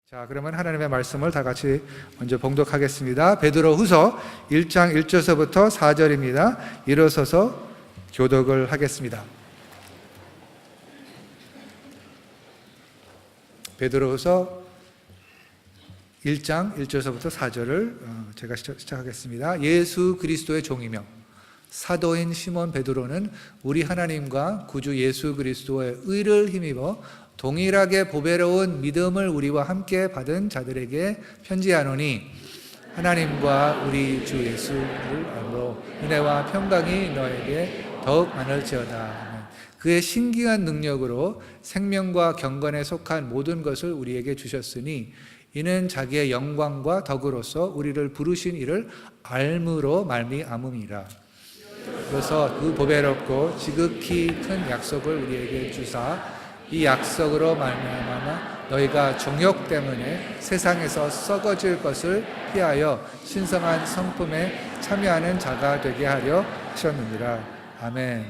자, 그러면 하나님의 말씀을 다 같이 먼저 봉독하겠습니다. 베드로후서 1장 1절서부터 4절입니다. 일어서서 교독을 하겠습니다. 베드로후서 1장 1절서부터 4절을 제가 시작하겠습니다. 예수 그리스도의 종이며 사도인 시몬 베드로는 우리 하나님과 구주 예수 그리스도의 의를 힘입어 동일하게 보배로운 믿음을 우리와 함께 받은 자들에게 편지하노니, 하나님과 우리 주 예수를 알므로 은혜와 평강이 너에게 더욱 많을지어다. 그의 신기한 능력으로 생명과 경건에 속한 모든 것을 우리에게 주셨으니 이는 자기의 영광과 덕으로서 우리를 부르신 이를 알므로 말미암음이라. 그래서 그 보배롭고 지극히 큰 약속을 우리에게 주사 이 약속으로 말미암아 너희가 정욕 때문에 세상에서 썩어질 것을 피하여 신성한 성품에 참여하는 자가 되게 하려 하셨느니라. 아멘.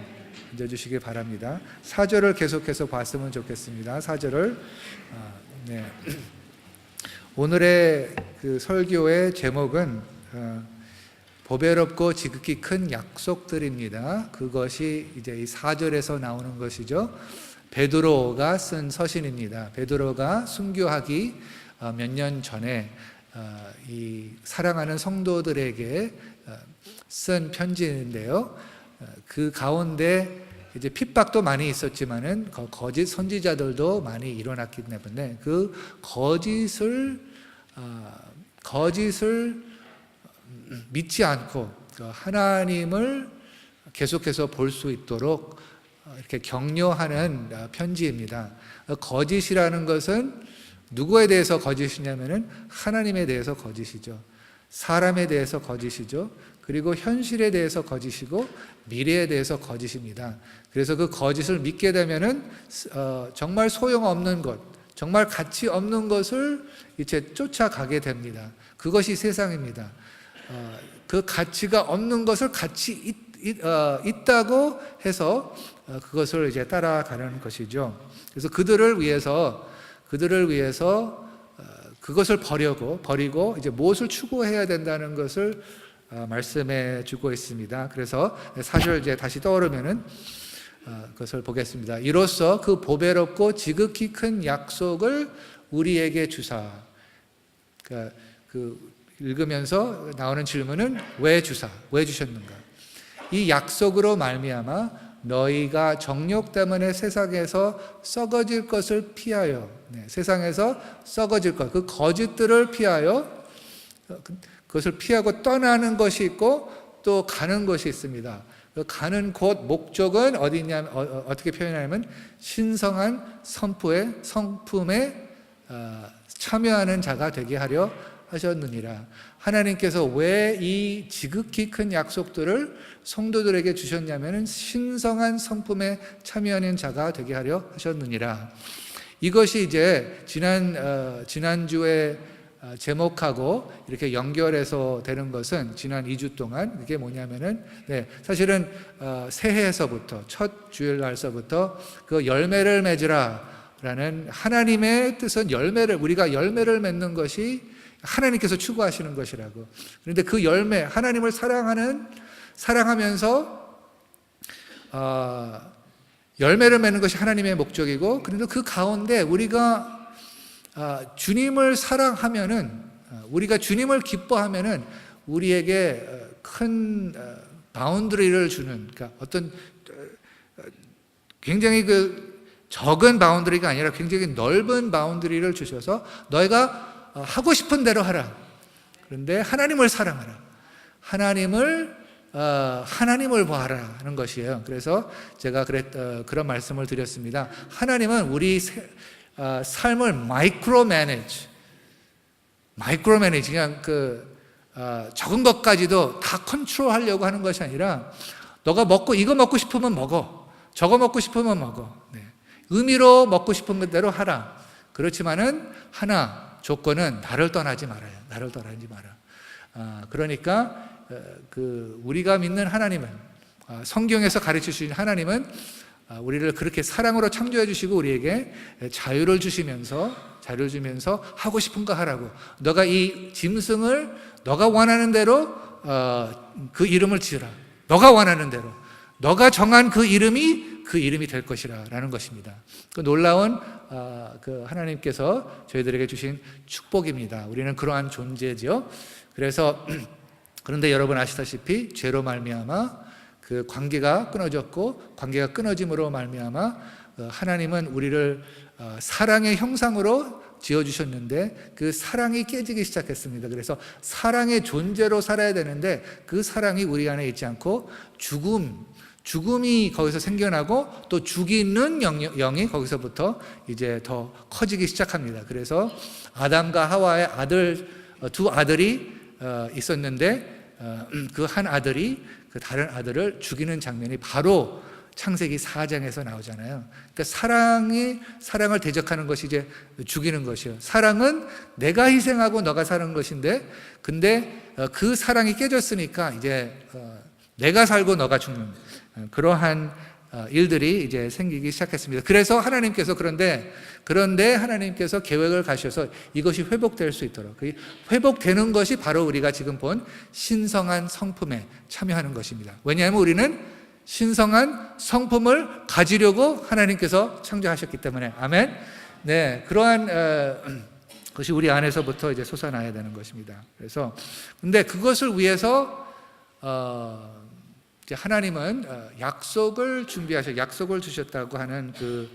앉아주시기 바랍니다. 4절을 계속해서 봤으면 좋겠습니다. 4절을 오늘의 그 설교의 제목은 보배롭고 지극히 큰 약속들입니다. 그것이 이제 이 4절에서 나오는 것이죠. 베드로가 쓴 서신입니다. 베드로가 순교하기 몇 년 전에 이 사랑하는 성도들에게 쓴 편지인데요. 그 가운데 이제 핍박도 많이 있었지만은 거짓 선지자들도 많이 일어났기 때문에 그 거짓을 믿지 않고 하나님을 계속해서 볼 수 있도록 이렇게 격려하는 편지입니다. 거짓이라는 것은 누구에 대해서 거짓이냐면은 하나님에 대해서 거짓이죠. 사람에 대해서 거짓이죠. 그리고 현실에 대해서 거짓이고 미래에 대해서 거짓입니다. 그래서 그 거짓을 믿게 되면은 정말 소용없는 것, 정말 가치 없는 것을 이제 쫓아가게 됩니다. 그것이 세상입니다. 그 가치가 없는 것을 가치 있다고 해서 그것을 이제 따라가는 것이죠. 그래서 그들을 위해서 그것을 버리고 이제 무엇을 추구해야 된다는 것을 말씀해 주고 있습니다. 그래서 사실 이제 다시 떠오르면은 그것을 보겠습니다. 이로써 그 보배롭고 지극히 큰 약속을 우리에게 주사. 그러니까 읽으면서 나오는 질문은 왜 주셨는가? 이 약속으로 말미암아 너희가 정욕 때문에 세상에서 썩어질 것을 피하여, 세상에서 썩어질 것, 그 거짓들을 피하여, 그것을 피하고 떠나는 것이 있고 또 가는 것이 있습니다. 그 가는 곳 목적은 어디냐면 어떻게 표현하냐면 신성한 성품에 참여하는 자가 되게 하려 하셨느니라. 하나님께서 왜 이 지극히 큰 약속들을 성도들에게 주셨냐면 신성한 성품에 참여하는 자가 되게 하려 하셨느니라. 이것이 이제 지난주에 제목하고 이렇게 연결해서 되는 것은 지난 2주 동안 이게 뭐냐면은 사실은 새해에서부터 첫 주일 날서부터 그 열매를 맺으라 라는 하나님의 뜻은 우리가 열매를 맺는 것이 하나님께서 추구하시는 것이라고. 그런데 그 열매, 하나님을 사랑하면서 열매를 맺는 것이 하나님의 목적이고, 그런데 그 가운데 우리가 주님을 사랑하면은, 우리가 주님을 기뻐하면은 우리에게 큰 바운더리를 주는, 그러니까 어떤 굉장히 적은 바운더리가 아니라 굉장히 넓은 바운더리를 주셔서 너희가 하고 싶은 대로 하라. 그런데 하나님을 사랑하라. 하나님을 보아라 하는 것이에요. 그래서 제가 그런 말씀을 드렸습니다. 하나님은 우리 삶을 마이크로매니지, 그냥 적은 것까지도 다 컨트롤하려고 하는 것이 아니라 너가 이거 먹고 싶으면 먹어. 저거 먹고 싶으면 먹어. 의미로 먹고 싶은 대로 하라. 그렇지만은 하나 조건은 나를 떠나지 말아요. 나를 떠나지 마라. 그러니까 우리가 믿는 하나님은, 성경에서 가르쳐 주신 하나님은 우리를 그렇게 사랑으로 창조해 주시고 우리에게 자유를 주시면서 하고 싶은 거 하라고. 너가 이 짐승을 너가 원하는 대로 그 이름을 지으라. 너가 원하는 대로. 너가 정한 그 이름이 될 것이라 라는 것입니다. 그 놀라운 그 하나님께서 저희들에게 주신 축복입니다. 우리는 그러한 존재죠. 그래서 그런데 여러분 아시다시피 죄로 말미암아 그 관계가 끊어졌고, 관계가 끊어짐으로 말미암아 하나님은 우리를 사랑의 형상으로 지어주셨는데 그 사랑이 깨지기 시작했습니다. 그래서 사랑의 존재로 살아야 되는데 그 사랑이 우리 안에 있지 않고 죽음이 거기서 생겨나고 또 죽이는 영이 거기서부터 이제 더 커지기 시작합니다. 그래서 아담과 하와의 두 아들이 있었는데 그 한 아들이 그 다른 아들을 죽이는 장면이 바로 창세기 4장에서 나오잖아요. 그러니까 사랑을 대적하는 것이 이제 죽이는 것이에요. 사랑은 내가 희생하고 너가 사는 것인데, 근데 그 사랑이 깨졌으니까 이제 내가 살고 너가 죽는 그러한 일들이 이제 생기기 시작했습니다. 그래서 하나님께서 그런데 하나님께서 계획을 가셔서 이것이 회복될 수 있도록, 회복되는 것이 바로 우리가 지금 본 신성한 성품에 참여하는 것입니다. 왜냐하면 우리는 신성한 성품을 가지려고 하나님께서 창조하셨기 때문에. 아멘. 네, 그러한 것이 우리 안에서부터 이제 솟아나야 되는 것입니다. 그래서 근데 그것을 위해서 이제 하나님은 약속을 약속을 주셨다고 하는 그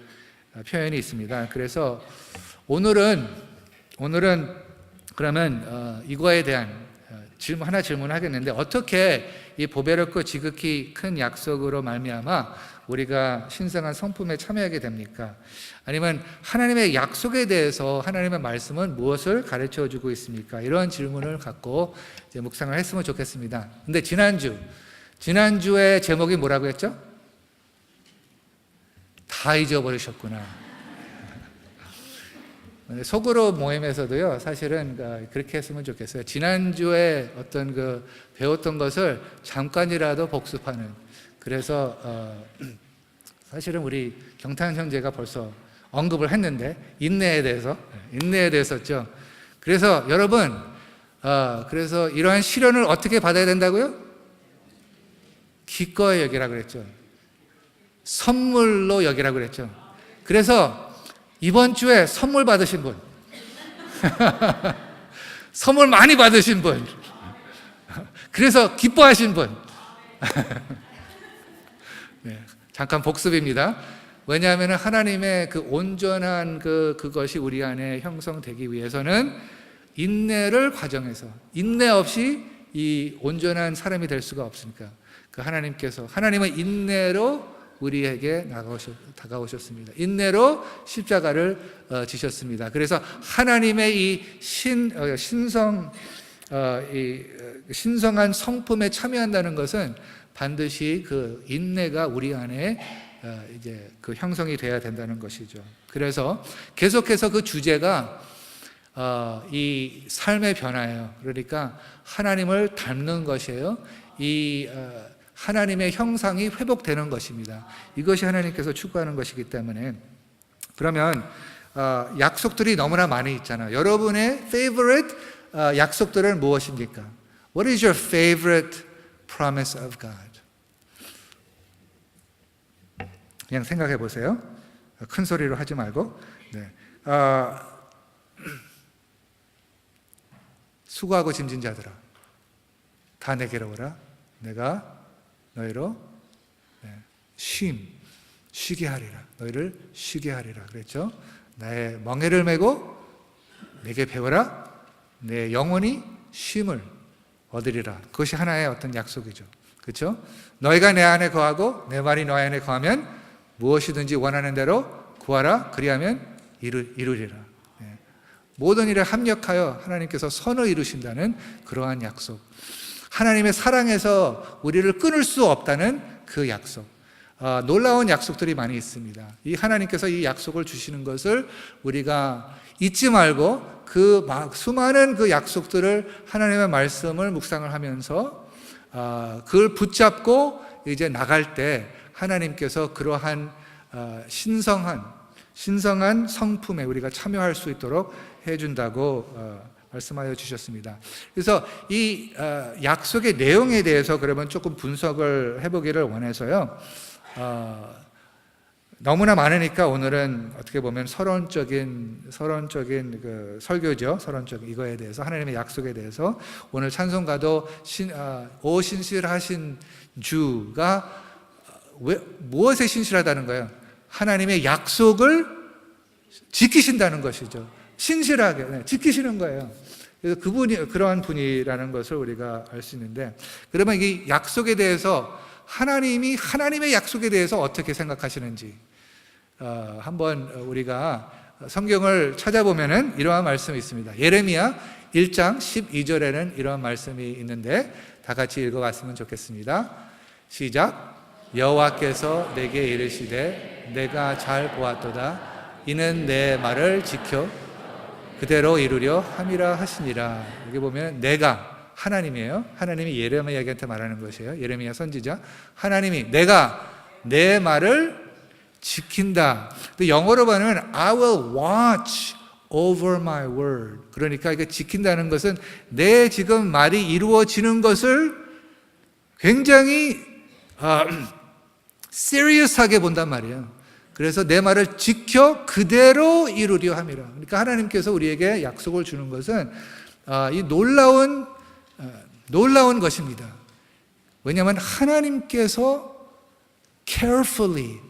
표현이 있습니다. 그래서 오늘은 그러면 이거에 대한 질문을 하겠는데, 어떻게 이 보배롭고 지극히 큰 약속으로 말미암아 우리가 신성한 성품에 참여하게 됩니까? 아니면 하나님의 약속에 대해서 하나님의 말씀은 무엇을 가르쳐 주고 있습니까? 이런 질문을 갖고 이제 묵상을 했으면 좋겠습니다. 근데 지난주의 제목이 뭐라고 했죠? 다 잊어버리셨구나. 속으로 모임에서도요, 사실은 그렇게 했으면 좋겠어요. 지난주에 어떤 배웠던 것을 잠깐이라도 복습하는. 그래서 사실은 우리 경탄 형제가 벌써 언급을 했는데 인내에 대해서 했죠. 그래서 여러분, 그래서 이러한 시련을 어떻게 받아야 된다고요? 기꺼이 여기라 그랬죠. 선물로 여기라 그랬죠. 그래서 이번 주에 선물 받으신 분, 선물 많이 받으신 분, 그래서 기뻐하신 분, 네, 잠깐 복습입니다. 왜냐하면 하나님의 그 온전한 그것이 우리 안에 형성되기 위해서는 인내를 과정해서, 인내 없이 이 온전한 사람이 될 수가 없으니까 하나님은 인내로 우리에게 다가오셨습니다. 인내로 십자가를 지셨습니다. 그래서 하나님의 이 신성한 성품에 참여한다는 것은 반드시 그 인내가 우리 안에 이제 그 형성이 돼야 된다는 것이죠. 그래서 계속해서 그 주제가 이 삶의 변화예요. 그러니까 하나님을 닮는 것이에요. 하나님의 형상이 회복되는 것입니다. 이것이 하나님께서 추구하는 것이기 때문에. 그러면 약속들이 너무나 많이 있잖아요. 여러분의 favorite 약속들은 무엇입니까? What is your favorite promise of God? 그냥 생각해 보세요. 큰 소리로 하지 말고. 네. 수고하고 짐진 자들아, 다 내게로 오라. 내가 너희로 쉬게 하리라. 너희를 쉬게 하리라 그랬죠. 나의 멍에를 메고 내게 배워라. 내 영혼이 쉼을 얻으리라. 그것이 하나의 어떤 약속이죠. 그렇죠? 너희가 내 안에 거하고 내 말이 너희 안에 거하면 무엇이든지 원하는 대로 구하라. 그리하면 이루리라. 모든 일에 합력하여 하나님께서 선을 이루신다는 그러한 약속. 하나님의 사랑에서 우리를 끊을 수 없다는 그 약속. 놀라운 약속들이 많이 있습니다. 이 하나님께서 이 약속을 주시는 것을 우리가 잊지 말고 그 수많은 그 약속들을, 하나님의 말씀을 묵상을 하면서 그걸 붙잡고 이제 나갈 때 하나님께서 그러한 신성한 성품에 우리가 참여할 수 있도록 해준다고 말씀하여 주셨습니다. 그래서 이 약속의 내용에 대해서 그러면 조금 분석을 해보기를 원해서요. 너무나 많으니까 오늘은 어떻게 보면 서론적인 그 설교죠. 서론적인 이거에 대해서, 하나님의 약속에 대해서. 오늘 찬송가도 오 신실하신 주가 무엇에 신실하다는 거예요? 하나님의 약속을 지키신다는 것이죠. 신실하게 지키시는 거예요. 그래서 그분이 그러한 분이라는 것을 우리가 알 수 있는데, 그러면 이 약속에 대해서 하나님의 약속에 대해서 어떻게 생각하시는지 한번 우리가 성경을 찾아보면은 이러한 말씀이 있습니다. 예레미야 1장 12절에는 이러한 말씀이 있는데 다 같이 읽어봤으면 좋겠습니다. 시작. 여호와께서 내게 이르시되 내가 잘 보았도다. 이는 내 말을 지켜 그대로 이루려 함이라 하시니라. 여기 보면 내가, 하나님이에요. 하나님이 예레미야에게 말하는 것이에요. 예레미야 선지자. 하나님이 내가 내 말을 지킨다. 영어로 보면 I will watch over my word. 그러니까 이게 지킨다는 것은 내 지금 말이 이루어지는 것을 굉장히 serious하게 본단 말이에요. 그래서 내 말을 지켜 그대로 이루려 함이라. 그러니까 하나님께서 우리에게 약속을 주는 것은 이 놀라운 것입니다. 왜냐하면 하나님께서 carefully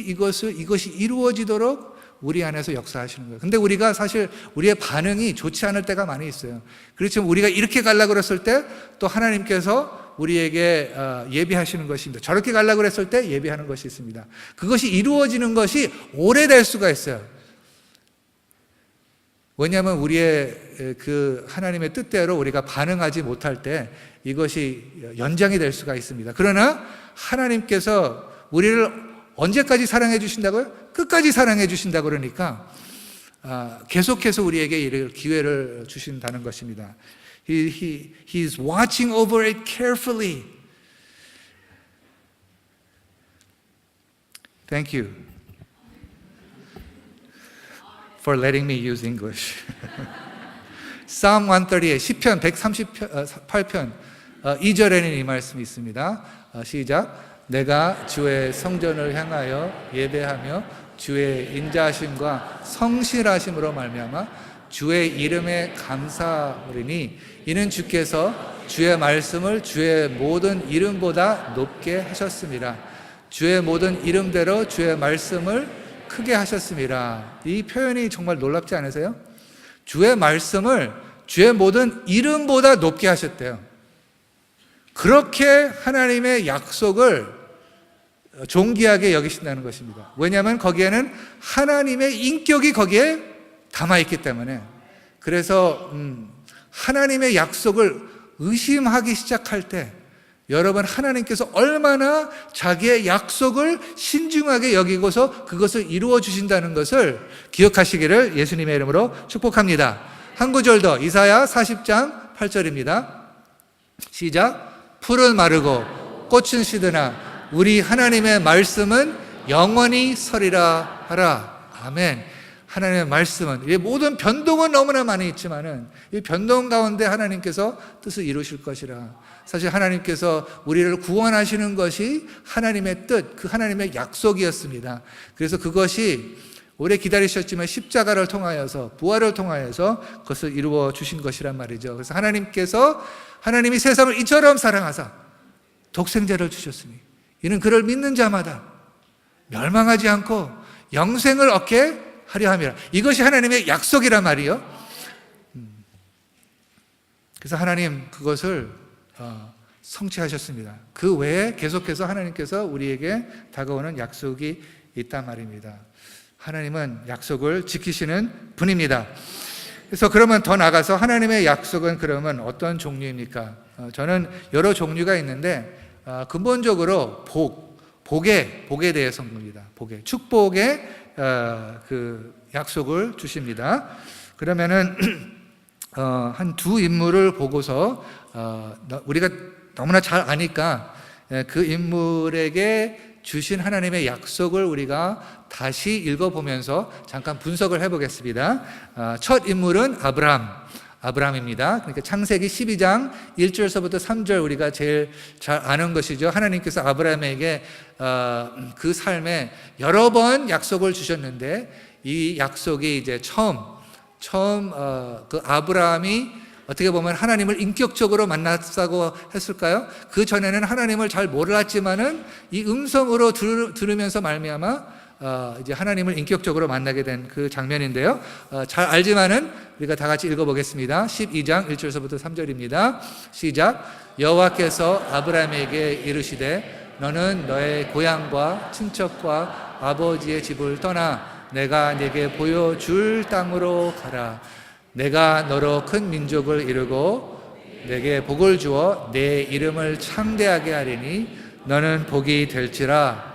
이것이 이루어지도록 우리 안에서 역사하시는 거예요. 근데 우리가 사실 우리의 반응이 좋지 않을 때가 많이 있어요. 그렇지만 우리가 이렇게 가려고 그랬을 때 또 하나님께서 우리에게 예비하시는 것입니다. 저렇게 가려고 그랬을 때 예비하는 것이 있습니다. 그것이 이루어지는 것이 오래될 수가 있어요. 왜냐하면 우리의 그 하나님의 뜻대로 우리가 반응하지 못할 때 이것이 연장이 될 수가 있습니다. 그러나 하나님께서 우리를 언제까지 사랑해 주신다고요? 끝까지 사랑해 주신다고 그러니까 계속해서 우리에게 이를 기회를 주신다는 것입니다. He is watching over it carefully. Thank you for letting me use English. Psalm 138, 시편 138편 2절에는 이 말씀이 있습니다. 시작. 내가 주의 성전을 향하여 예배하며 주의 인자하심과 성실하심으로 말미암아 주의 이름에 감사하리니 이는 주께서 주의 말씀을 주의 모든 이름보다 높게 하셨습니다. 주의 모든 이름대로 주의 말씀을 크게 하셨습니다. 이 표현이 정말 놀랍지 않으세요? 주의 말씀을 주의 모든 이름보다 높게 하셨대요. 그렇게 하나님의 약속을 존귀하게 여기신다는 것입니다. 왜냐하면 거기에는 하나님의 인격이 거기에 담아있기 때문에. 그래서 하나님의 약속을 의심하기 시작할 때 여러분, 하나님께서 얼마나 자기의 약속을 신중하게 여기고서 그것을 이루어 주신다는 것을 기억하시기를 예수님의 이름으로 축복합니다. 한 구절 더, 이사야 40장 8절입니다. 시작. 풀은 마르고 꽃은 시드나 우리 하나님의 말씀은 영원히 서리라 하라. 아멘. 하나님의 말씀은, 이 모든 변동은 너무나 많이 있지만은 이 변동 가운데 하나님께서 뜻을 이루실 것이라. 사실 하나님께서 우리를 구원하시는 것이 하나님의 뜻, 그 하나님의 약속이었습니다. 그래서 그것이 오래 기다리셨지만 십자가를 통하여서, 부활을 통하여서 그것을 이루어 주신 것이란 말이죠. 그래서 하나님이 세상을 이처럼 사랑하사 독생자를 주셨으니 이는 그를 믿는 자마다 멸망하지 않고 영생을 얻게 하려 함이라. 이것이 하나님의 약속이란 말이요. 그래서 하나님 그것을 성취하셨습니다. 그 외에 계속해서 하나님께서 우리에게 다가오는 약속이 있단 말입니다. 하나님은 약속을 지키시는 분입니다. 그래서 그러면 더 나아가서 하나님의 약속은 그러면 어떤 종류입니까? 저는 여러 종류가 있는데 근본적으로 복에 대해서 겁니다. 축복의 그 약속을 주십니다. 그러면은 한 두 인물을 보고서 우리가 너무나 잘 아니까 그 인물에게 주신 하나님의 약속을 우리가 다시 읽어보면서 잠깐 분석을 해보겠습니다. 첫 인물은 아브라함입니다. 그러니까 창세기 12장 1절서부터 3절 우리가 제일 잘 아는 것이죠. 하나님께서 아브라함에게 그 삶에 여러 번 약속을 주셨는데 이 약속이 이제 처음 그 아브라함이 어떻게 보면 하나님을 인격적으로 만났다고 했을까요? 그 전에는 하나님을 잘 몰랐지만은 이 음성으로 들으면서 말미암아 이제 하나님을 인격적으로 만나게 된 그 장면인데요. 잘 알지만은 우리가 다 같이 읽어보겠습니다. 12장 1절서부터 3절입니다. 시작. 여호와께서 아브라함에게 이르시되 너는 너의 고향과 친척과 아버지의 집을 떠나 내가 네게 보여줄 땅으로 가라. 내가 너로 큰 민족을 이루고 내게 복을 주어 내 이름을 창대하게 하리니 너는 복이 될지라.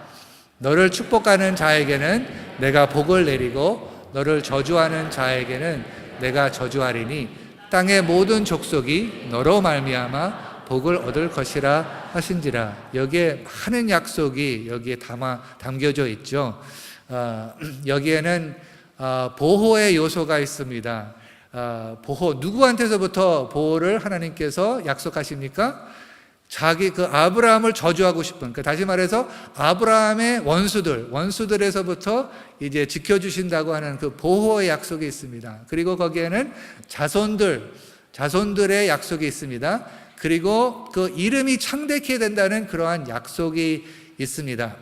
너를 축복하는 자에게는 내가 복을 내리고 너를 저주하는 자에게는 내가 저주하리니 땅의 모든 족속이 너로 말미암아 복을 얻을 것이라 하신지라. 여기에 많은 약속이 여기에 담겨져 있죠. 여기에는 보호의 요소가 있습니다. 보호, 누구한테서부터 보호를 하나님께서 약속하십니까? 자기 그 아브라함을 저주하고 싶은, 다시 말해서 아브라함의 원수들에서부터 이제 지켜주신다고 하는 그 보호의 약속이 있습니다. 그리고 거기에는 자손들의 약속이 있습니다. 그리고 그 이름이 창대케 된다는 그러한 약속이 있습니다.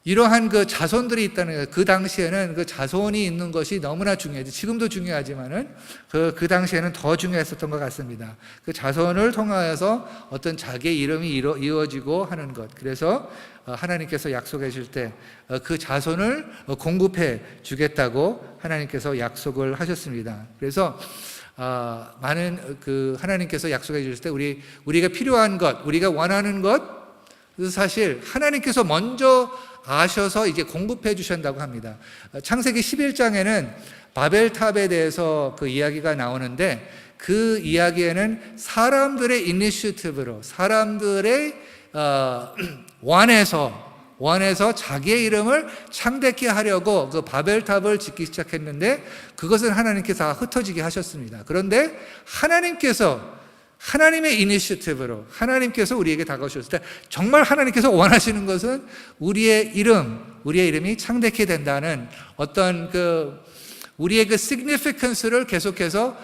이러한 그 자손들이 있다는 거예요. 그 당시에는 그 자손이 있는 것이 너무나 중요하죠. 지금도 중요하지만은 그 당시에는 더 중요했었던 것 같습니다. 그 자손을 통하여서 어떤 자기의 이름이 이루어지고 하는 것. 그래서 하나님께서 약속해 줄 때 그 자손을 공급해 주겠다고 하나님께서 약속을 하셨습니다. 그래서 많은 그 하나님께서 약속해 주실 때 우리가 필요한 것, 우리가 원하는 것, 사실 하나님께서 먼저 아셔서 이제 공급해 주신다고 합니다. 창세기 11장에는 바벨탑에 대해서 그 이야기가 나오는데 그 이야기에는 사람들의 이니셔티브로 사람들의 원해서 자기의 이름을 창대케 하려고 그 바벨탑을 짓기 시작했는데 그것은 하나님께서 흩어지게 하셨습니다. 그런데 하나님의 이니셔티브로 하나님께서 우리에게 다가오셨을 때 정말 하나님께서 원하시는 것은 우리의 이름이 창대케 된다는 어떤 우리의 그 significance를 계속해서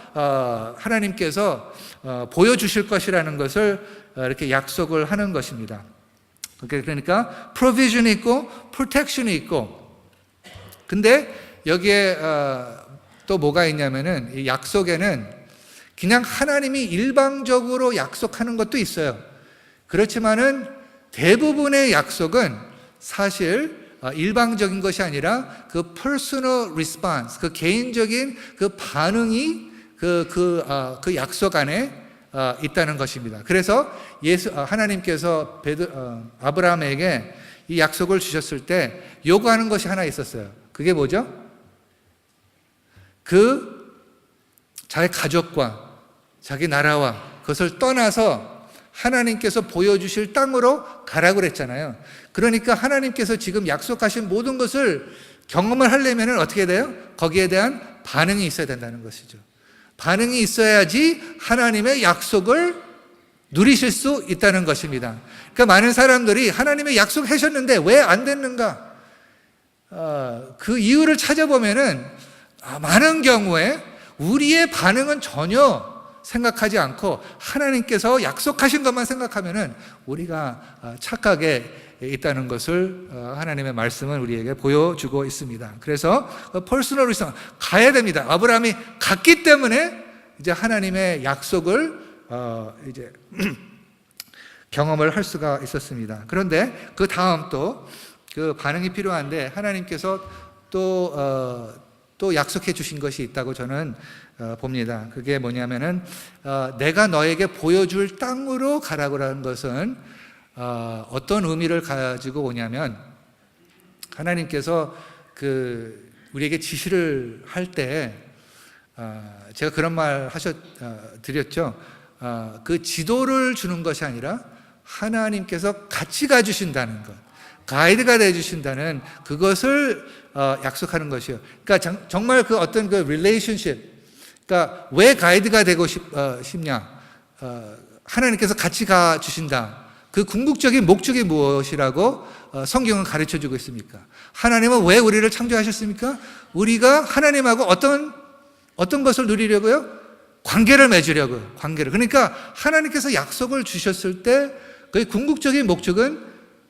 하나님께서 보여주실 것이라는 것을 이렇게 약속을 하는 것입니다. 그러니까 provision이 있고 protection이 있고, 근데 여기에 또 뭐가 있냐면은 이 약속에는 그냥 하나님이 일방적으로 약속하는 것도 있어요. 그렇지만은 대부분의 약속은 사실 일방적인 것이 아니라 그 personal response, 그 개인적인 그 반응이 그 약속 안에 있다는 것입니다. 그래서 하나님께서 아브라함에게 이 약속을 주셨을 때 요구하는 것이 하나 있었어요. 그게 뭐죠? 자기 가족과 자기 나라와 그것을 떠나서 하나님께서 보여주실 땅으로 가라고 그랬잖아요. 그러니까 하나님께서 지금 약속하신 모든 것을 경험을 하려면 어떻게 돼요? 거기에 대한 반응이 있어야 된다는 것이죠. 반응이 있어야지 하나님의 약속을 누리실 수 있다는 것입니다. 그러니까 많은 사람들이 하나님의 약속하셨는데 왜 안 됐는가? 그 이유를 찾아보면은 많은 경우에 우리의 반응은 전혀 생각하지 않고 하나님께서 약속하신 것만 생각하면은 우리가 착각에 있다는 것을 하나님의 말씀은 우리에게 보여주고 있습니다. 그래서 퍼스널 리스폰 가야 됩니다. 아브라함이 갔기 때문에 이제 하나님의 약속을 이제 경험을 할 수가 있었습니다. 그런데 그 다음 또 그 반응이 필요한데 하나님께서 또 약속해 주신 것이 있다고 저는 봅니다. 그게 뭐냐면은 내가 너에게 보여줄 땅으로 가라고 하는 것은 어떤 의미를 가지고 오냐면 하나님께서 우리에게 지시를 할 때 제가 그런 말 드렸죠. 그 지도를 주는 것이 아니라 하나님께서 같이 가주신다는 것, 가이드가 되어주신다는 그것을 약속하는 것이요. 그러니까 정말 그 어떤 그 relationship, 그러니까 왜 가이드가 되고 싶냐? 하나님께서 같이 가주신다. 그 궁극적인 목적이 무엇이라고 성경은 가르쳐 주고 있습니까? 하나님은 왜 우리를 창조하셨습니까? 우리가 하나님하고 어떤 것을 누리려고요? 관계를 맺으려고요. 관계를. 그러니까 하나님께서 약속을 주셨을 때 그 궁극적인 목적은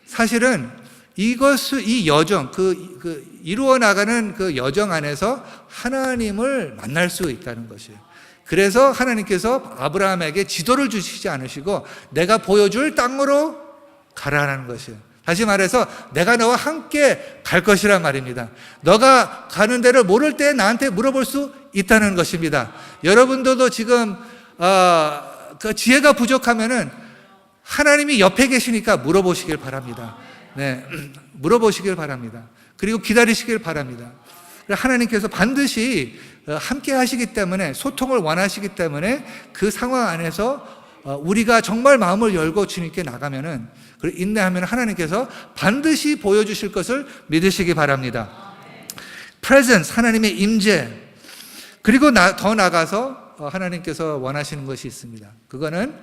사실은 이 여정, 이루어 나가는 그 여정 안에서 하나님을 만날 수 있다는 것이에요. 그래서 하나님께서 아브라함에게 지도를 주시지 않으시고 내가 보여줄 땅으로 가라는 것이에요. 다시 말해서 내가 너와 함께 갈 것이란 말입니다. 너가 가는 데를 모를 때 나한테 물어볼 수 있다는 것입니다. 여러분들도 지금 그 지혜가 부족하면은 하나님이 옆에 계시니까 물어보시길 바랍니다. 네, 물어보시길 바랍니다. 그리고 기다리시길 바랍니다. 하나님께서 반드시 함께 하시기 때문에, 소통을 원하시기 때문에 그 상황 안에서 우리가 정말 마음을 열고 주님께 나가면은, 그리고 인내하면 하나님께서 반드시 보여주실 것을 믿으시기 바랍니다. presence, 하나님의 임재. 그리고 더 나가서 하나님께서 원하시는 것이 있습니다. 그거는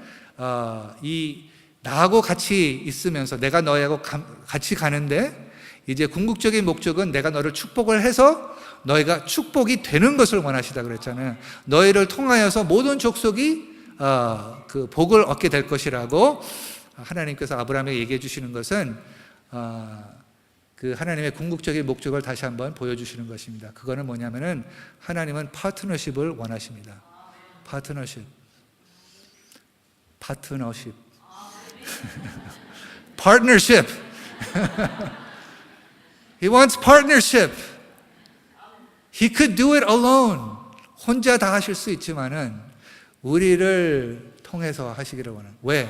나하고 같이 있으면서 내가 너희하고 같이 가는데 이제 궁극적인 목적은 내가 너를 축복을 해서 너희가 축복이 되는 것을 원하시다 그랬잖아요. 너희를 통하여서 모든 족속이 그 복을 얻게 될 것이라고 하나님께서 아브라함에게 얘기해 주시는 것은 그 하나님의 궁극적인 목적을 다시 한번 보여주시는 것입니다. 그거는 뭐냐면은 하나님은 파트너십을 원하십니다. 파트너십. partnership. He wants partnership. He could do it alone. 혼자 다 하실 수 있지만은 우리를 통해서 하시기를 원합니다. 왜?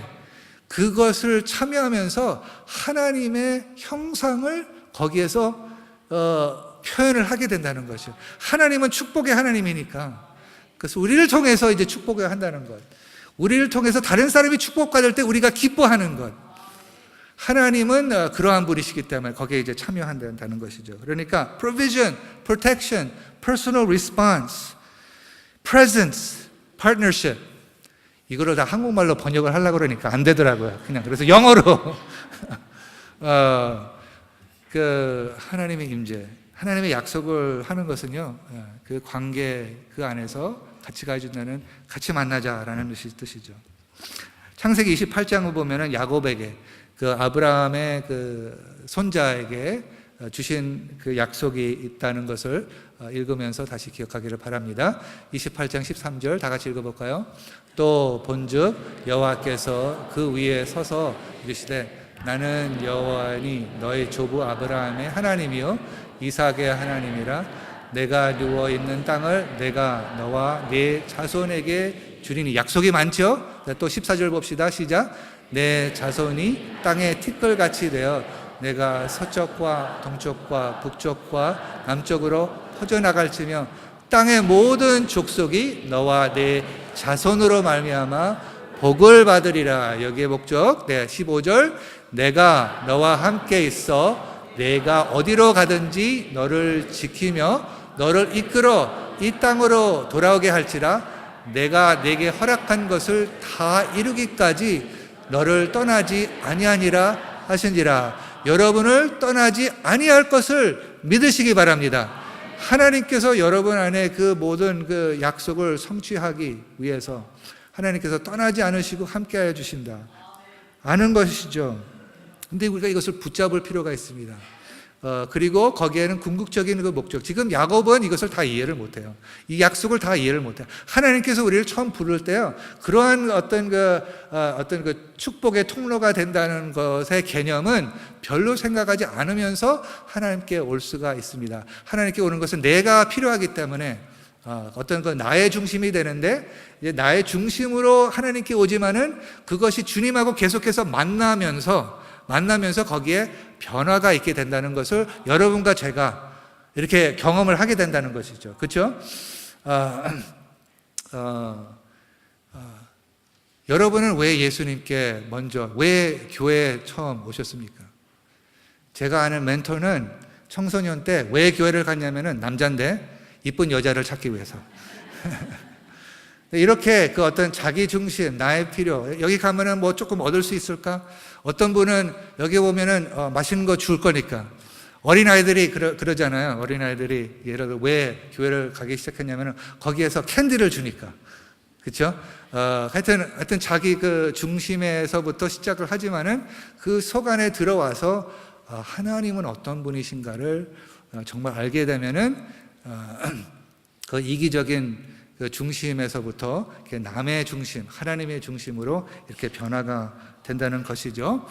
그것을 참여하면서 하나님의 형상을 거기에서 표현을 하게 된다는 것이죠. 하나님은 축복의 하나님이니까. 그래서 우리를 통해서 이제 축복을 한다는 것. 우리를 통해서 다른 사람이 축복받을 때 우리가 기뻐하는 것. 하나님은 그러한 분이시기 때문에 거기에 이제 참여한다는 것이죠. 그러니까 provision, protection, personal response, presence, partnership. 이거를 다 한국말로 번역을 하려고 그러니까 안 되더라고요. 그냥 그래서 영어로 그 하나님의 임재, 하나님의 약속을 하는 것은요, 그 관계 그 안에서 같이 가준다는, 같이 만나자라는 뜻이죠. 창세기 28장을 보면은 야곱에게, 그 아브라함의 그 손자에게 주신 그 약속이 있다는 것을 읽으면서 다시 기억하기를 바랍니다. 28장 13절 다 같이 읽어볼까요? 또 본즉 여호와께서 그 위에 서서 이르시되 나는 여호와니 너희 조부 아브라함의 하나님이요 이삭의 하나님이라. 내가 누워 있는 땅을 내가 너와 네 자손에게 주리니. 약속이 많죠? 또 14절 봅시다. 시작. 내 자손이 땅의 티끌같이 되어 내가 서쪽과 동쪽과 북쪽과 남쪽으로 퍼져나갈지며 땅의 모든 족속이 너와 내 자손으로 말미암아 복을 받으리라. 여기에 목적. 네, 15절. 내가 너와 함께 있어 내가 어디로 가든지 너를 지키며 너를 이끌어 이 땅으로 돌아오게 할지라. 내가 내게 허락한 것을 다 이루기까지 너를 떠나지 아니하니라 하시니라. 여러분을 떠나지 아니할 것을 믿으시기 바랍니다. 하나님께서 여러분 안에 그 모든 그 약속을 성취하기 위해서 하나님께서 떠나지 않으시고 함께하여 주신다 아는 것이죠. 근데 우리가 이것을 붙잡을 필요가 있습니다. 그리고 거기에는 궁극적인 그 목적. 지금 야곱은 이것을 다 이해를 못해요. 이 약속을 다 이해를 못해요. 하나님께서 우리를 처음 부를 때요, 그러한 어떤 그 축복의 통로가 된다는 것의 개념은 별로 생각하지 않으면서 하나님께 올 수가 있습니다. 하나님께 오는 것은 내가 필요하기 때문에 어떤 그 나의 중심이 되는데, 이제 나의 중심으로 하나님께 오지만은 그것이 주님하고 계속해서 만나면서 거기에 변화가 있게 된다는 것을 여러분과 제가 이렇게 경험을 하게 된다는 것이죠. 그렇죠? 여러분은 왜 예수님께 먼저, 왜 교회에 처음 오셨습니까? 제가 아는 멘토는 청소년 때 왜 교회를 갔냐면은 남자인데 이쁜 여자를 찾기 위해서. 이렇게 그 어떤 자기 중심, 나의 필요, 여기 가면은 뭐 조금 얻을 수 있을까? 어떤 분은 여기 오면은 맛있는 거 줄 거니까. 어린아이들이 그러잖아요. 어린아이들이 예를 들어 왜 교회를 가기 시작했냐면은 거기에서 캔디를 주니까. 그렇죠? 하여튼 자기 그 중심에서부터 시작을 하지만은 그 속 안에 들어와서 하나님은 어떤 분이신가를 정말 알게 되면은 그 이기적인 그 중심에서부터 남의 중심, 하나님의 중심으로 이렇게 변화가 된다는 것이죠.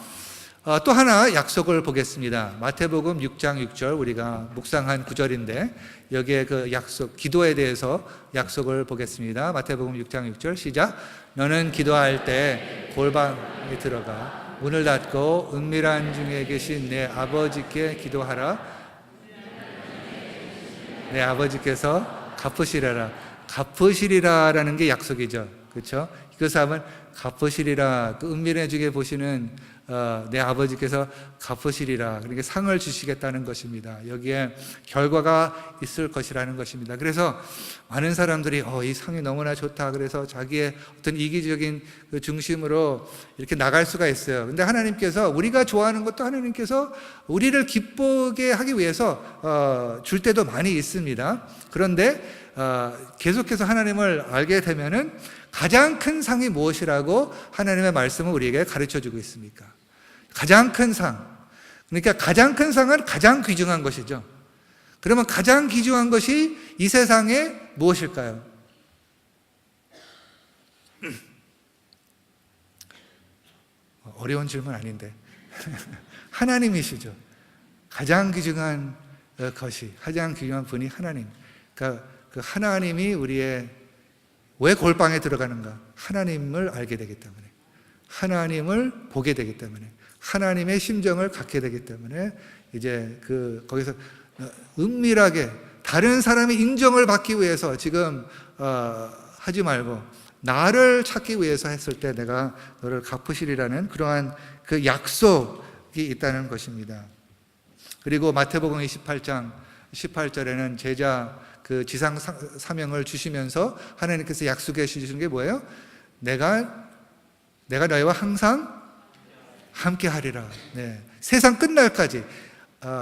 또 하나 약속을 보겠습니다. 마태복음 6장 6절 우리가 묵상한 구절인데 여기에 그 약속, 기도에 대해서 약속을 보겠습니다. 마태복음 6장 6절 시작. 너는 기도할 때 골방에 들어가 문을 닫고 은밀한 중에 계신 내 아버지께 기도하라. 내 아버지께서 갚으시리라라는 게 약속이죠. 그렇죠? 그래서 하면 갚으시리라. 그 은밀한 중에 보시는 내 아버지께서 갚으시리라. 그러니까 상을 주시겠다는 것입니다. 여기에 결과가 있을 것이라는 것입니다. 그래서 많은 사람들이 이 상이 너무나 좋다. 그래서 자기의 어떤 이기적인 그 중심으로 이렇게 나갈 수가 있어요. 근데 하나님께서 우리가 좋아하는 것도 하나님께서 우리를 기쁘게 하기 위해서 줄 때도 많이 있습니다. 그런데 계속해서 하나님을 알게 되면은 가장 큰 상이 무엇이라고 하나님의 말씀은 우리에게 가르쳐 주고 있습니까? 가장 큰 상. 그러니까 가장 큰 상은 가장 귀중한 것이죠. 그러면 가장 귀중한 것이 이 세상에 무엇일까요? 어려운 질문 아닌데. 하나님이시죠. 가장 귀중한 것이, 가장 귀중한 분이 하나님. 그러니까 그 하나님이 우리의 왜 골방에 들어가는가? 하나님을 알게 되기 때문에, 하나님을 보게 되기 때문에, 하나님의 심정을 갖게 되기 때문에 이제 거기서 은밀하게 다른 사람의 인정을 받기 위해서 지금 하지 말고 나를 찾기 위해서 했을 때 내가 너를 갚으시리라는 그러한 그 약속이 있다는 것입니다. 그리고 마태복음 28장 18절에는 제자 그 지상 사명을 주시면서 하나님께서 약속해 주시는 게 뭐예요? 내가 너희와 항상 함께 하리라. 네. 세상 끝날까지.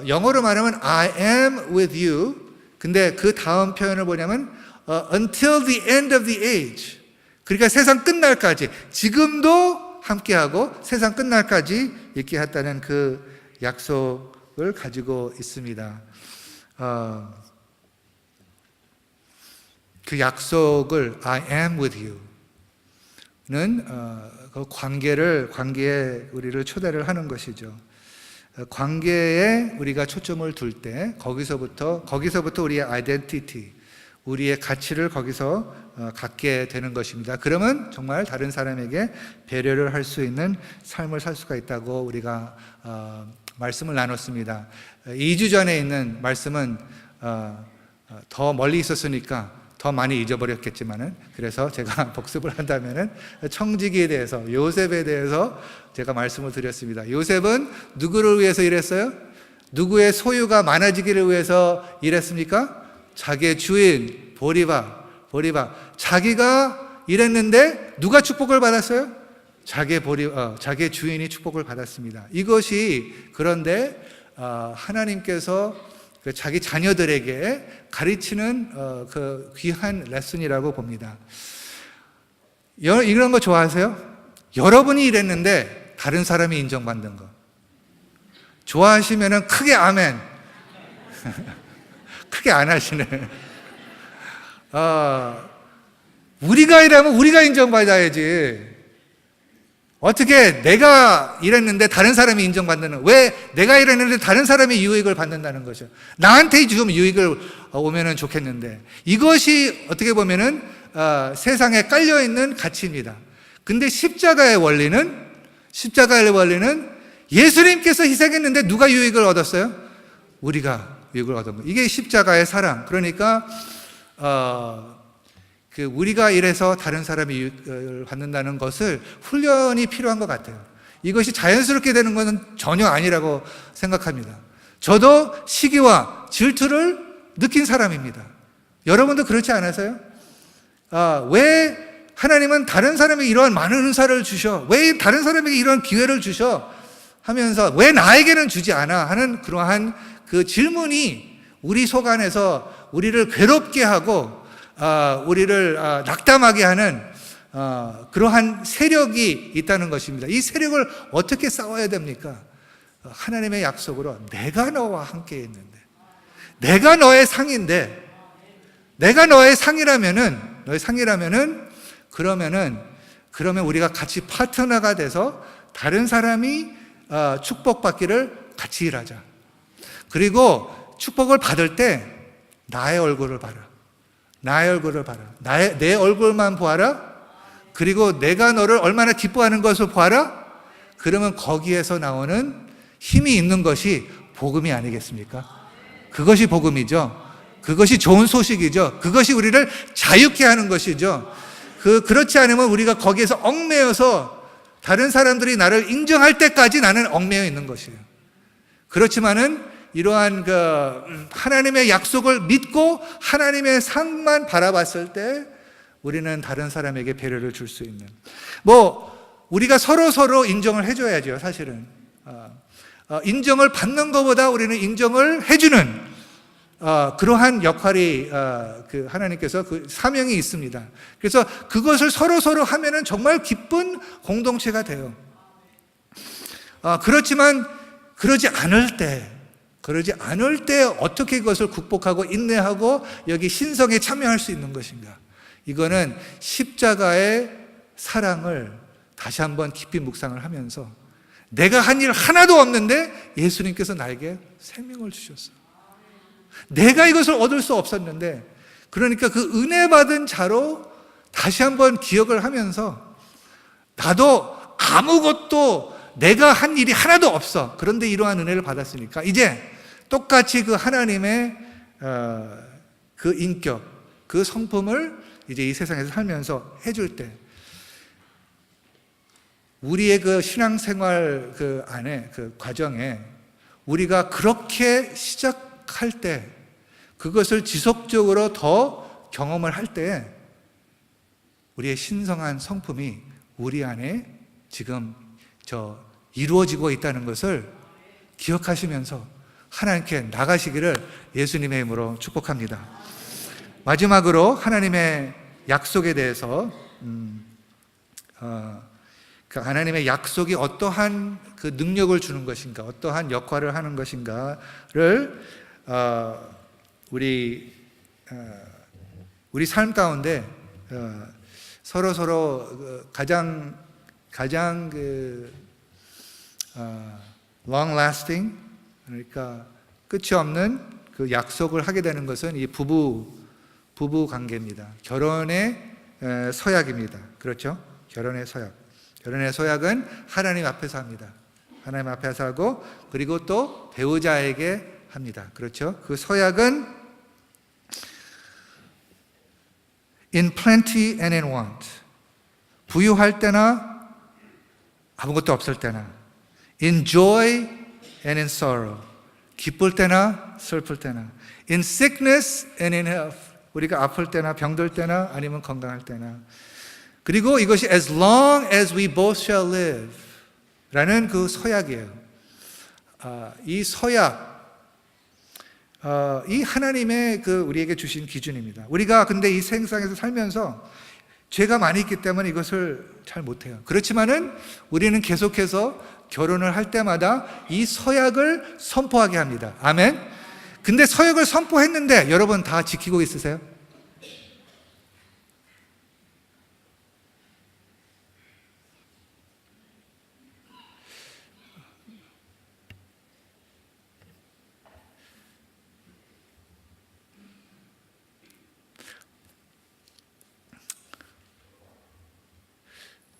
영어로 말하면 I am with you. 근데 그 다음 표현을 뭐냐면 until the end of the age. 그러니까 세상 끝날까지. 지금도 함께하고 세상 끝날까지 있게 했다는 그 약속을 가지고 있습니다. 그 약속을 I am with you는 그 관계에 우리를 초대를 하는 것이죠. 관계에 우리가 초점을 둘 때 거기서부터 우리의 아이덴티티, 우리의 가치를 거기서 갖게 되는 것입니다. 그러면 정말 다른 사람에게 배려를 할 수 있는 삶을 살 수가 있다고 우리가 말씀을 나눴습니다. 2주 전에 있는 말씀은 더 멀리 있었으니까 더 많이 잊어버렸겠지만은, 그래서 제가 복습을 한다면은 청지기에 대해서, 요셉에 대해서 제가 말씀을 드렸습니다. 요셉은 누구를 위해서 일했어요? 누구의 소유가 많아지기를 위해서 일했습니까? 자기의 주인 보리바. 자기가 일했는데 누가 축복을 받았어요? 자기의 주인이 축복을 받았습니다. 이것이 그런데 하나님께서 자기 자녀들에게 가르치는 그 귀한 레슨이라고 봅니다. 이런 거 좋아하세요? 여러분이 일했는데 다른 사람이 인정받는 거. 좋아하시면은 크게 아멘. 크게 안 하시네. 우리가 일하면 우리가 인정받아야지. 어떻게 내가 일했는데 다른 사람이 인정받는, 왜 내가 일했는데 다른 사람이 유익을 받는다는 거죠. 나한테 좀 유익을 오면은 좋겠는데, 이것이 어떻게 보면은 세상에 깔려있는 가치입니다. 근데 십자가의 원리는 예수님께서 희생했는데 누가 유익을 얻었어요? 우리가 유익을 얻은 거예요. 이게 십자가의 사랑. 그러니까 우리가 이래서 다른 사람이 유익을 받는다는 것을 훈련이 필요한 것 같아요. 이것이 자연스럽게 되는 것은 전혀 아니라고 생각합니다. 저도 시기와 질투를 느낀 사람입니다. 여러분도 그렇지 않으세요? 왜 하나님은 다른 사람에게 이러한 많은 은사를 주셔? 왜 다른 사람에게 이런 기회를 주셔? 하면서 왜 나에게는 주지 않아? 하는 그러한 그 질문이 우리 속 안에서 우리를 괴롭게 하고 우리를 낙담하게 하는 그러한 세력이 있다는 것입니다. 이 세력을 어떻게 싸워야 됩니까? 하나님의 약속으로 내가 너와 함께 있는데, 내가 너의 상인데, 내가 너의 상이라면은 그러면 우리가 같이 파트너가 돼서 다른 사람이 축복받기를 같이 일하자. 그리고 축복을 받을 때 나의 얼굴을 봐라. 나의 얼굴을 봐라. 내 얼굴만 보아라. 그리고 내가 너를 얼마나 기뻐하는 것을 보아라. 그러면 거기에서 나오는 힘이 있는 것이 복음이 아니겠습니까? 그것이 복음이죠. 그것이 좋은 소식이죠. 그것이 우리를 자유케 하는 것이죠. 그렇지 않으면 우리가 거기에서 얽매여서 다른 사람들이 나를 인정할 때까지 나는 얽매여 있는 것이에요. 그렇지만은 이러한 하나님의 약속을 믿고 하나님의 상만 바라봤을 때 우리는 다른 사람에게 배려를 줄 수 있는, 우리가 서로 인정을 해줘야죠. 사실은 인정을 받는 것보다 우리는 인정을 해주는 그러한 역할이 하나님께서 그 사명이 있습니다. 그래서 그것을 서로 하면은 정말 기쁜 공동체가 돼요. 그렇지만 그러지 않을 때 어떻게 그것을 극복하고 인내하고 여기 신성에 참여할 수 있는 것인가? 이거는 십자가의 사랑을 다시 한번 깊이 묵상을 하면서 내가 한 일 하나도 없는데 예수님께서 나에게 생명을 주셨어. 내가 이것을 얻을 수 없었는데, 그러니까 그 은혜 받은 자로 다시 한번 기억을 하면서 나도 아무것도 내가 한 일이 하나도 없어. 그런데 이러한 은혜를 받았으니까 이제 똑같이 그 하나님의 그 인격, 그 성품을 이제 이 세상에서 살면서 해줄 때 우리의 그 신앙생활 그 안에 그 과정에 우리가 그렇게 시작할 때 그것을 지속적으로 더 경험을 할 때 우리의 신성한 성품이 우리 안에 지금 이루어지고 있다는 것을 기억하시면서 하나님께 나가시기를 예수님의 이름으로 축복합니다. 마지막으로 하나님의 약속에 대해서 그 하나님의 약속이 어떠한 그 능력을 주는 것인가, 어떠한 역할을 하는 것인가를 우리 삶 가운데 서로 가장 long lasting, 그러니까 끝이 없는 그 약속을 하게 되는 것은 이 부부 관계입니다. 결혼의 서약입니다. 그렇죠? 결혼의 서약은 하나님 앞에서 합니다. 하나님 앞에서 하고, 그리고 또 배우자에게 합니다. 그렇죠? 그 서약은 in plenty and in want, 부유할 때나 아무것도 없을 때나, in joy and in sorrow, 기쁠 때나 슬플 때나, in sickness and in health, 우리가 아플 때나 병들 때나 아니면 건강할 때나, 그리고 이것이 as long as we both shall live 라는 그 서약이에요. 이 서약, 이 하나님의 우리에게 주신 기준입니다. 우리가 근데 이 세상에서 살면서 죄가 많이 있기 때문에 이것을 잘 못해요. 그렇지만은 우리는 계속해서 결혼을 할 때마다 이 서약을 선포하게 합니다. 아멘. 근데 서약을 선포했는데 여러분 다 지키고 있으세요?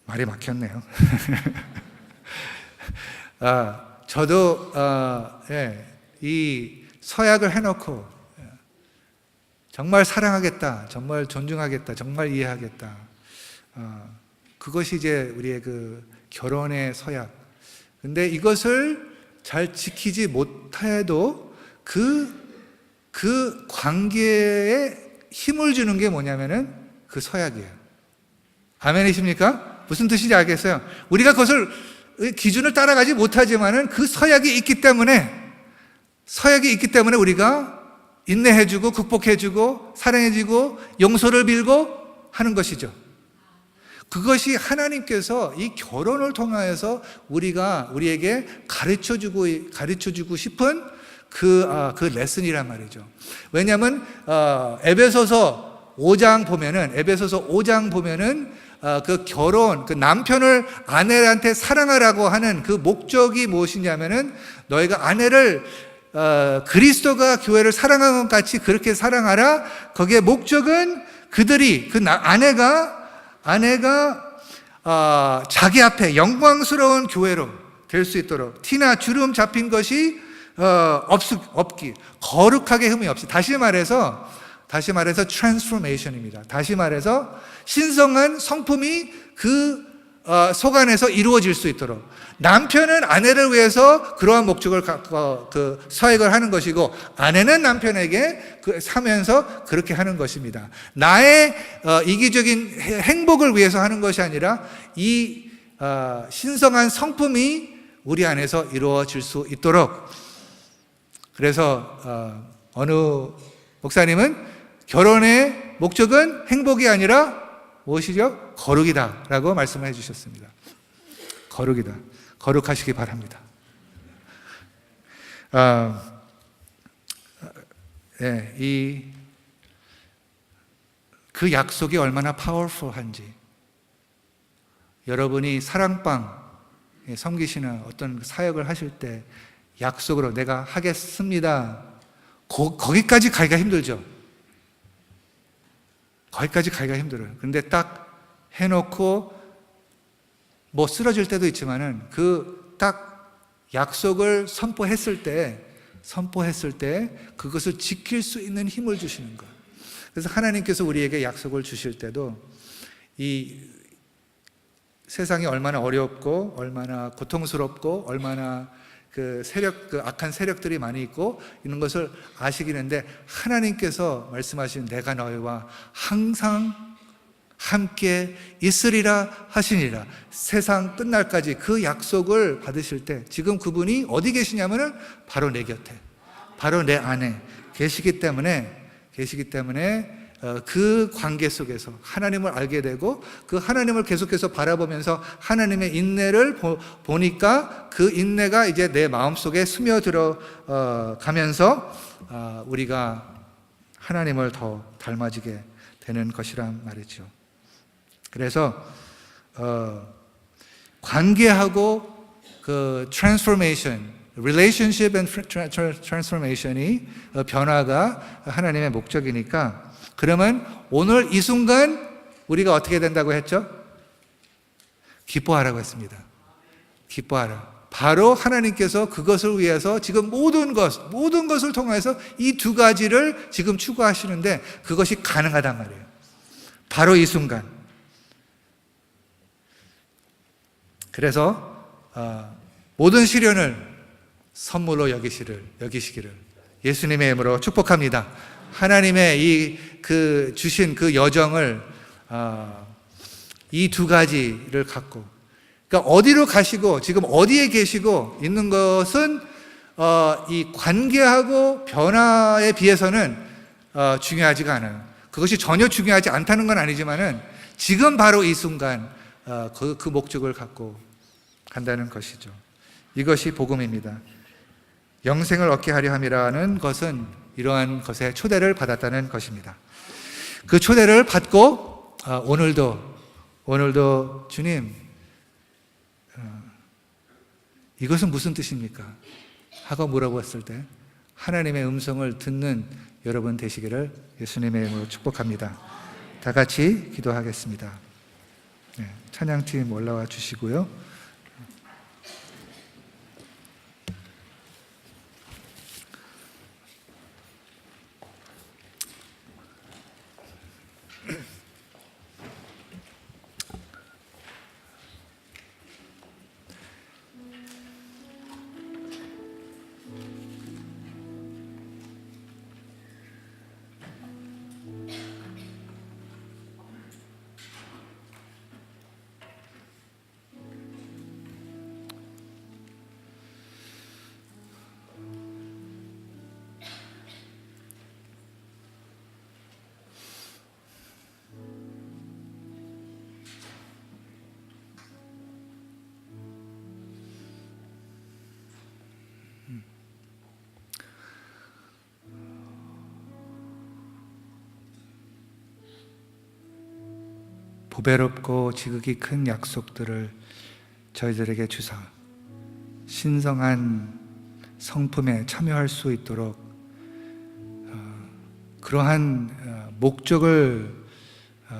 말이 막혔네요. 저도 이 서약을 해놓고 정말 사랑하겠다, 정말 존중하겠다, 정말 이해하겠다. 그것이 이제 우리의 그 결혼의 서약. 근데 이것을 잘 지키지 못해도 그 관계에 힘을 주는 게 뭐냐면은 그 서약이에요. 아멘이십니까? 무슨 뜻인지 알겠어요? 우리가 그것을 기준을 따라가지 못하지만은 그 서약이 있기 때문에 우리가 인내해주고 극복해주고 사랑해주고 용서를 빌고 하는 것이죠. 그것이 하나님께서 이 결혼을 통하여서 우리에게 가르쳐주고 싶은 그 레슨이란 말이죠. 왜냐하면 에베소서 5장 보면은 그 결혼, 그 남편을 아내한테 사랑하라고 하는 그 목적이 무엇이냐면은 너희가 아내를 그리스도가 교회를 사랑하는 것 같이 그렇게 사랑하라. 거기에 목적은 아내가 자기 앞에 영광스러운 교회로 될 수 있도록 티나 주름 잡힌 것이 없기, 거룩하게 흠이 없이. 다시 말해서 트랜스포메이션입니다. 다시 말해서 신성한 성품이 그 속 안에서 이루어질 수 있도록. 남편은 아내를 위해서 그러한 목적을 갖고 그 서약을 하는 것이고, 아내는 남편에게 하면서 그렇게 하는 것입니다. 나의 이기적인 행복을 위해서 하는 것이 아니라 이 신성한 성품이 우리 안에서 이루어질 수 있도록. 그래서 어느 목사님은 결혼의 목적은 행복이 아니라 무엇이죠? 거룩이다 라고 말씀을 해주셨습니다. 거룩이다. 거룩하시기 바랍니다. 그 약속이 얼마나 파워풀한지, 여러분이 사랑방 섬기시는 어떤 사역을 하실 때 약속으로 내가 하겠습니다, 거기까지 가기가 힘들죠. 거기까지 가기가 힘들어요. 그런데 딱 해놓고 뭐 쓰러질 때도 있지만은 딱 약속을 선포했을 때 그것을 지킬 수 있는 힘을 주시는 거예요. 그래서 하나님께서 우리에게 약속을 주실 때도 이 세상이 얼마나 어렵고 얼마나 고통스럽고 얼마나 그 악한 세력들이 많이 있고 이런 것을 아시기는데, 하나님께서 말씀하신 내가 너희와 항상 함께 있으리라 하시니라, 세상 끝날까지 그 약속을 받으실 때 지금 그분이 어디 계시냐면은 바로 내 곁에, 바로 내 안에 계시기 때문에 그 관계 속에서 하나님을 알게 되고, 그 하나님을 계속해서 바라보면서 하나님의 인내를 보니까 그 인내가 이제 내 마음속에 스며들어 가면서 우리가 하나님을 더 닮아지게 되는 것이란 말이죠. 그래서 관계하고 그 transformation, relationship and transformation이 변화가 하나님의 목적이니까, 그러면 오늘 이 순간 우리가 어떻게 된다고 했죠? 기뻐하라고 했습니다. 기뻐하라. 바로 하나님께서 그것을 위해서 지금 모든 것을 통해서 이 두 가지를 지금 추구하시는데 그것이 가능하단 말이에요. 바로 이 순간. 그래서 모든 시련을 선물로 여기시기를 예수님의 이름으로 축복합니다. 하나님의 주신 그 여정을 이 두 가지를 갖고, 그러니까 어디로 가시고 지금 어디에 계시고 있는 것은 이 관계하고 변화에 비해서는 중요하지가 않아요. 그것이 전혀 중요하지 않다는 건 아니지만은 지금 바로 이 순간 그 목적을 갖고 간다는 것이죠. 이것이 복음입니다. 영생을 얻게 하려 함이라는 것은 이러한 것에 초대를 받았다는 것입니다. 그 초대를 받고 오늘도 주님, 이것은 무슨 뜻입니까? 하고 물어봤을 때 하나님의 음성을 듣는 여러분 되시기를 예수님의 이름으로 축복합니다. 다 같이 기도하겠습니다. 찬양팀 올라와 주시고요. 보배롭고 지극히 큰 약속들을 저희들에게 주사 신성한 성품에 참여할 수 있도록 그러한 목적을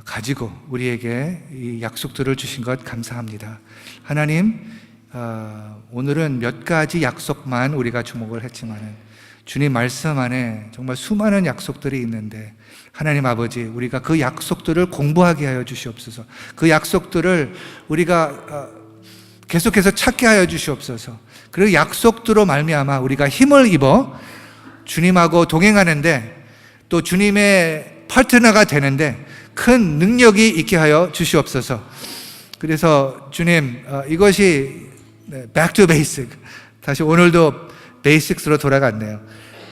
가지고 우리에게 이 약속들을 주신 것 감사합니다. 하나님, 오늘은 몇 가지 약속만 우리가 주목을 했지만 주님 말씀 안에 정말 수많은 약속들이 있는데 하나님 아버지, 우리가 그 약속들을 공부하게 하여 주시옵소서. 그 약속들을 우리가 계속해서 찾게 하여 주시옵소서. 그리고 약속들로 말미암아 우리가 힘을 입어 주님하고 동행하는데 또 주님의 파트너가 되는데 큰 능력이 있게 하여 주시옵소서. 그래서 주님, 이것이 back to basic, 다시 오늘도 베이식스로 돌아갔네요.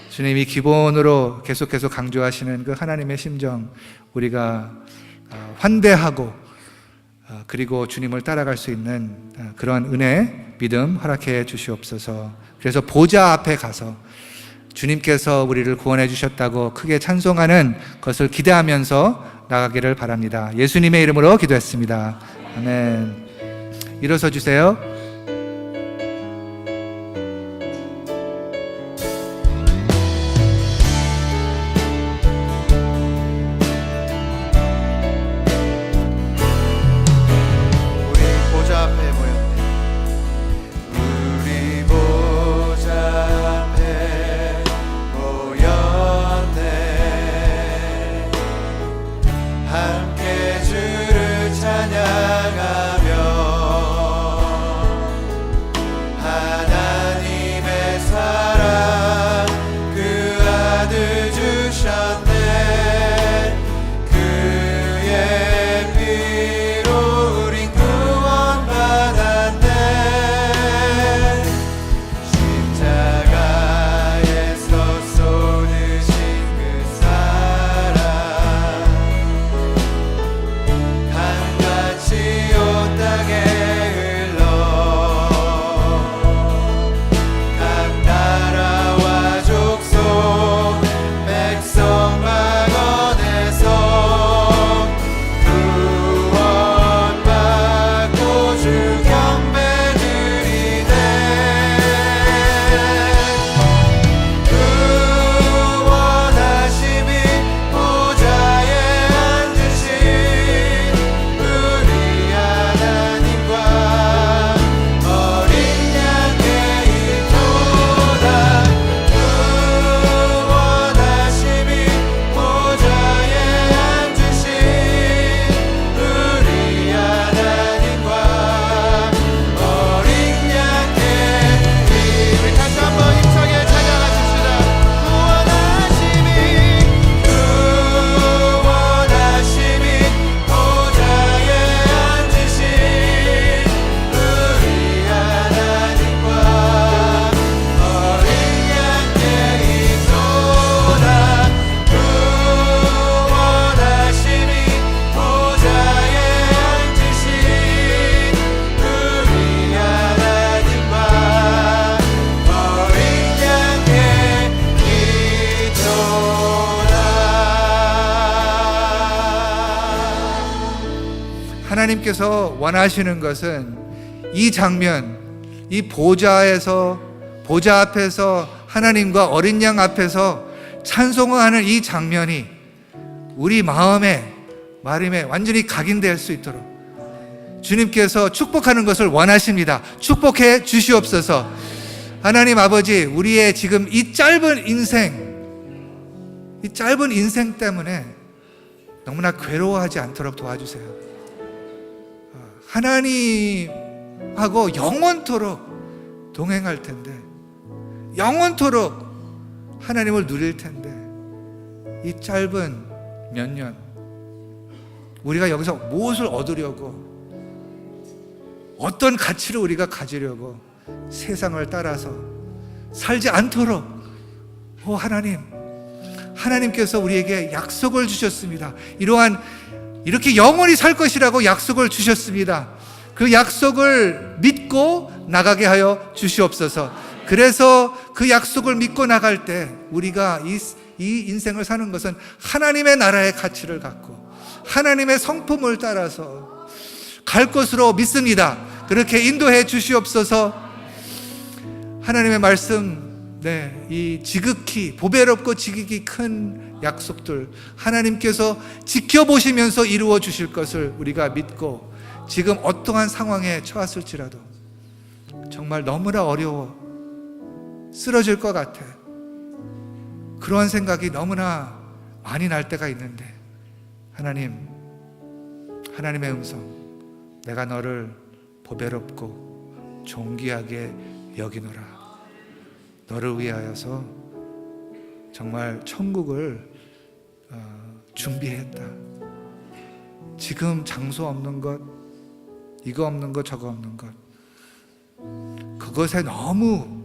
주님이 기본으로 계속해서 강조하시는 그 하나님의 심정, 우리가 환대하고 그리고 주님을 따라갈 수 있는 그런 은혜, 믿음 허락해 주시옵소서. 그래서 보좌 앞에 가서 주님께서 우리를 구원해 주셨다고 크게 찬송하는 것을 기대하면서 나가기를 바랍니다. 예수님의 이름으로 기도했습니다. 아멘. 일어서 주세요. 하나님께서 원하시는 것은 이 장면, 이 보좌 앞에서 하나님과 어린 양 앞에서 찬송하는 이 장면이 우리 마음에 완전히 각인될 수 있도록 주님께서 축복하는 것을 원하십니다. 축복해 주시옵소서. 하나님 아버지, 우리의 지금 이 짧은 인생 때문에 너무나 괴로워하지 않도록 도와주세요. 하나님하고 영원토록 동행할 텐데, 영원토록 하나님을 누릴 텐데, 이 짧은 몇 년 우리가 여기서 무엇을 얻으려고, 어떤 가치를 우리가 가지려고 세상을 따라서 살지 않도록 하나님께서 우리에게 약속을 주셨습니다. 이렇게 영원히 살 것이라고 약속을 주셨습니다. 그 약속을 믿고 나가게 하여 주시옵소서. 그래서 그 약속을 믿고 나갈 때 우리가 이 인생을 사는 것은 하나님의 나라의 가치를 갖고 하나님의 성품을 따라서 갈 것으로 믿습니다. 그렇게 인도해 주시옵소서. 하나님의 말씀, 이 지극히 보배롭고 지극히 큰 약속들 하나님께서 지켜보시면서 이루어 주실 것을 우리가 믿고, 지금 어떠한 상황에 처했을지라도 정말 너무나 어려워 쓰러질 것 같아, 그러한 생각이 너무나 많이 날 때가 있는데, 하나님의 음성, 내가 너를 보배롭고 존귀하게 여기노라. 너를 위하여서 정말 천국을 준비했다. 지금 장소 없는 것, 이거 없는 것, 저거 없는 것, 그것에 너무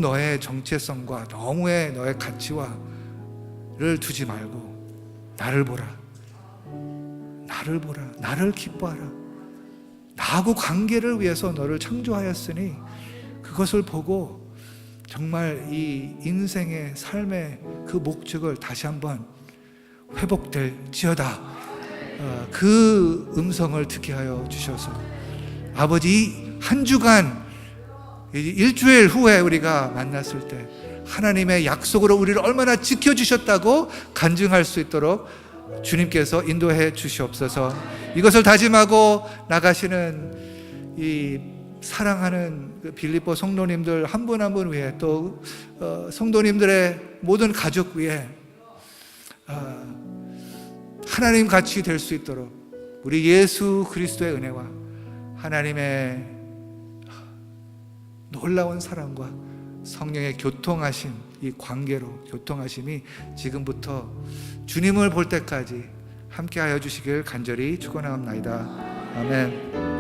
너의 정체성과 너무의 너의 가치와를 두지 말고 나를 보라. 나를 기뻐하라. 나하고 관계를 위해서 너를 창조하였으니 그것을 보고 정말 이 인생의 삶의 그 목적을 다시 한번 회복될지어다. 그 음성을 듣게 하여 주셔서 아버지, 한 주간 일주일 후에 우리가 만났을 때 하나님의 약속으로 우리를 얼마나 지켜주셨다고 간증할 수 있도록 주님께서 인도해 주시옵소서. 이것을 다짐하고 나가시는 이 사랑하는 빌립보 성도님들 한 분 한 분 위해, 또 성도님들의 모든 가족 위에 하나님 같이 될 수 있도록 우리 예수 그리스도의 은혜와 하나님의 놀라운 사랑과 성령의 교통하심, 이 관계로 교통하심이 지금부터 주님을 볼 때까지 함께하여 주시길 간절히 축원하옵나이다. 아멘.